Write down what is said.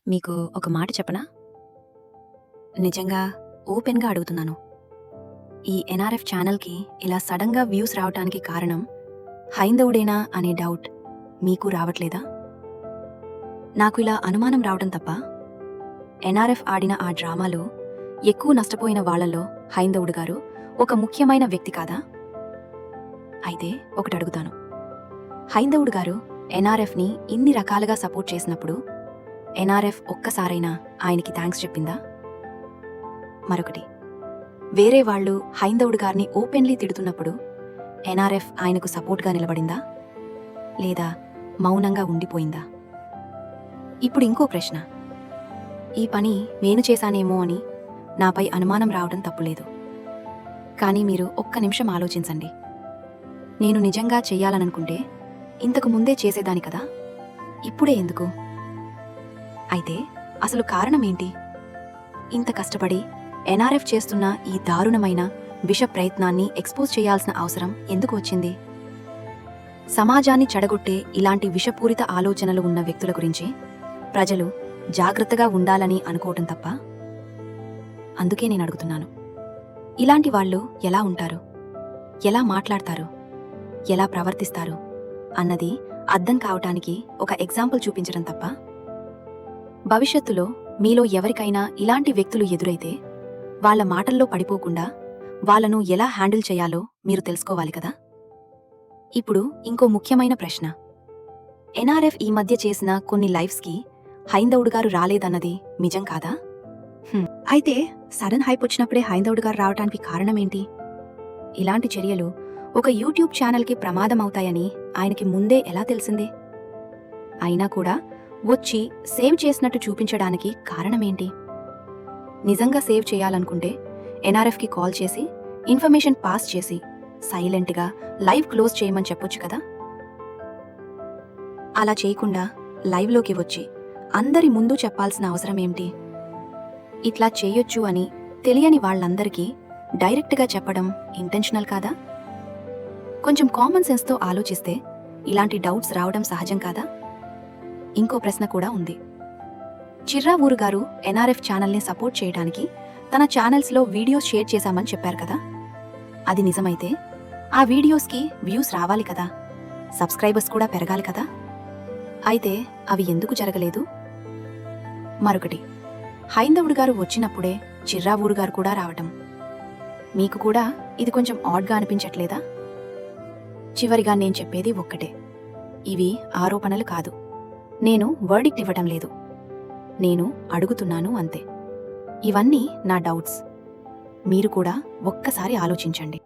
మీకు ఒక మాట చెప్పనా? నిజంగా ఓపెన్‌గా అడుగుతున్నాను. ఈ ఎన్ఆర్ఎఫ్ ఛానల్‌కి ఇలా సడన్‌గా వ్యూస్ రావటానికి కారణం హైందవుడేనా అనే డౌట్ మీకు రావట్లేదా? నాకు ఇలా అనుమానం రావడం తప్ప, ఎన్ఆర్ఎఫ్ ఆడిన ఆ డ్రామాలో ఎక్కువ నష్టపోయిన వాళ్ళలో హైందవుడు గారు ఒక ముఖ్యమైన వ్యక్తి కాదా? అయితే ఒకటడుగుతాను. హైందవుడు గారు ఎన్ఆర్ఎఫ్‌ని ఇన్ని రకాలుగా సపోర్ట్ చేసినప్పుడు ఎన్ఆర్ఎఫ్ ఒక్కసారైనా ఆయనకి థాంక్స్ చెప్పిందా? మరొకటి, వేరే వాళ్ళు హైందవుడు గారిని ఓపెన్లీ తిడుతున్నప్పుడు ఎన్ఆర్ఎఫ్ ఆయనకు సపోర్ట్గా నిలబడిందా, లేదా మౌనంగా ఉండిపోయిందా? ఇప్పుడు ఇంకో ప్రశ్న. ఈ పని నేను చేశానేమో అని నాపై అనుమానం రావడం తప్పులేదు. కానీ మీరు ఒక్క నిమిషం ఆలోచించండి. నేను నిజంగా చెయ్యాలనుకుంటే ఇంతకు ముందే చేసేదాని కదా, ఇప్పుడే ఎందుకు? అయితే అసలు కారణమేంటి? ఇంత కష్టపడి ఎన్ఆర్ఎఫ్ చేస్తున్న ఈ దారుణమైన విష ప్రయత్నాన్ని ఎక్స్పోజ్ చేయాల్సిన అవసరం ఎందుకు వచ్చింది? సమాజాన్ని చెడగొట్టే ఇలాంటి విషపూరిత ఆలోచనలు ఉన్న వ్యక్తుల గురించి ప్రజలు జాగ్రత్తగా ఉండాలని అనుకోవటం తప్ప? అందుకే నేను అడుగుతున్నాను, ఇలాంటి వాళ్ళు ఎలా ఉంటారు, ఎలా మాట్లాడతారు, ఎలా ప్రవర్తిస్తారు అన్నది అర్థం కావటానికి ఒక ఎగ్జాంపుల్ చూపించడం తప్ప? భవిష్యత్తులో మీలో ఎవరికైనా ఇలాంటి వ్యక్తులు ఎదురైతే వాళ్ళ మాటల్లో పడిపోకుండా వాళ్ళను ఎలా హ్యాండిల్ చేయాలో మీరు తెలుసుకోవాలి కదా. ఇప్పుడు ఇంకో ముఖ్యమైన ప్రశ్న. ఎన్ఆర్ఎఫ్ ఈ మధ్య చేసిన కొన్ని లైవ్స్కి హైందవుడు గారు రాలేదన్నది నిజం కాదా? అయితే సడన్ హైప్ వచ్చినప్పుడే హైందవుడు గారు రావటానికి కారణమేంటి? ఇలాంటి చర్యలు ఒక యూట్యూబ్ ఛానల్కి ప్రమాదమవుతాయని ఆయనకి ముందే ఎలా తెలిసింది? అయినా కూడా వచ్చి సేవ్ చేసినట్టు చూపించడానికి కారణమేంటి? నిజంగా సేవ్ చేయాలనుకుంటే ఎన్ఆర్ఎఫ్కి కాల్ చేసి ఇన్ఫర్మేషన్ పాస్ చేసి సైలెంట్గా లైవ్ క్లోజ్ చేయమని చెప్పొచ్చు కదా. అలా చేయకుండా లైవ్లోకి వచ్చి అందరి ముందు చెప్పాల్సిన అవసరం ఏమిటి? ఇట్లా చేయొచ్చు అని తెలియని వాళ్ళందరికీ డైరెక్ట్గా చెప్పడం ఇంటెన్షనల్ కాదా? కొంచెం కామన్ సెన్స్తో ఆలోచిస్తే ఇలాంటి డౌట్స్ రావడం సహజం కాదా? ఇంకో ప్రశ్న కూడా ఉంది. చిర్రా ఊరు గారు ఎన్ఆర్ఎఫ్ ఛానల్ని సపోర్ట్ చేయడానికి తన ఛానల్స్లో వీడియోస్ షేర్ చేశామని చెప్పారు కదా. అది నిజమైతే ఆ వీడియోస్కి వ్యూస్ రావాలి కదా, సబ్స్క్రైబర్స్ కూడా పెరగాలి కదా. అయితే అవి ఎందుకు జరగలేదు? మరొకటి, హైందవుడు గారు వచ్చినప్పుడే చిర్రా ఊరు గారు కూడా రావటం మీకు కూడా ఇది కొంచెం ఆడ్గా అనిపించట్లేదా? చివరిగా నేను చెప్పేది ఒక్కటే, ఇవి ఆరోపణలు కాదు. నేను వర్డిక్ట్ ఇవ్వటం లేదు, నేను అడుగుతున్నాను అంతే. ఇవన్నీ నా డౌట్స్. మీరు కూడా ఒక్కసారి ఆలోచించండి.